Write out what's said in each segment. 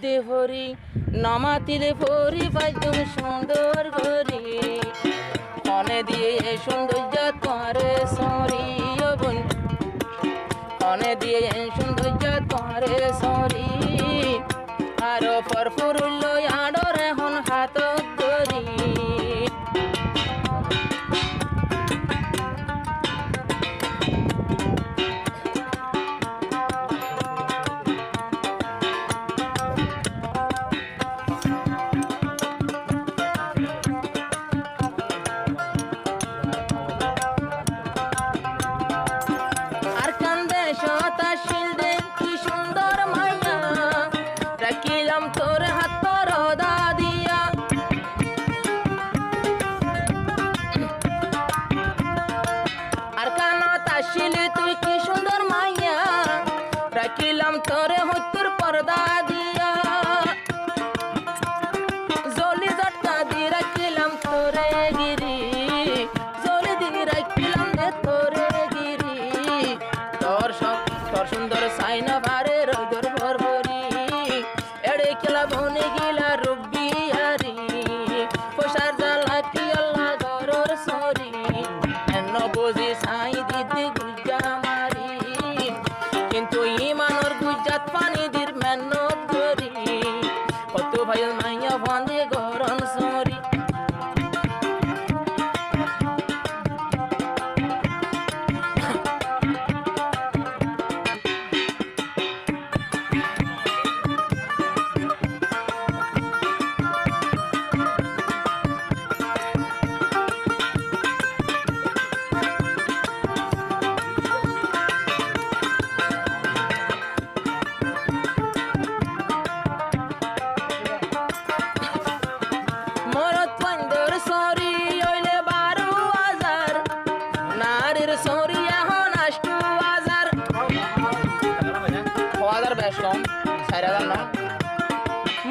দেহরি নমাতিলে ভরি পাইতুম সুন্দর গরি কনে দিয়ে সৌন্দর্য তোমারে সরি ও বোন কনে দিয়ে সৌন্দর্য তোমারে সরি আরো পরপুরুল্য আডর এখন হাত ধরি তোর হাত রদা দিয়া আর কান তাসিলে তুই কি সুন্দর মাইয়া রাখিলাম তোরে হইতুর পর্দা দিয়া জলি জটকা দি রাখিলাম তোরে গিরি জলি দি রাখিলাম রে তোরে গিরি তোর সুন্দর সাইনা ভারে রোদর ভরভরি এড়ে খেলা বনে গিলা রুবি হারি পোষার জ্বালা কি আল্লাহ গরর সরি এন্ন বুঝি সাই দিদি গুজা মারি কিন্তু ইমানর গুজাত পানি দির মেহনত করি কত ভাই মাইয়া বন্দে গরম সরি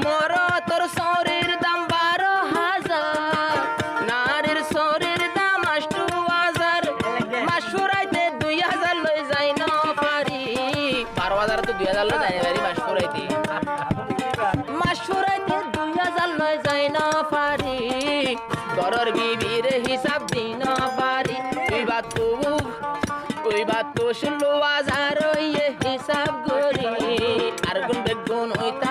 মর তোর শরীর দাম 12,000 নারীর শরীর দাম 8,000 মাসুরাইতে 2,000 লই যাই না পারি 12,000 তো 2,000 লই যাই পারি মাসুরাইতে 2,000 লই যাই না পারি গরর বিবির হিসাব দিই না পারি ওই বাত তো 16,000 হিসাব করি আর গুণ বেগুন হইতা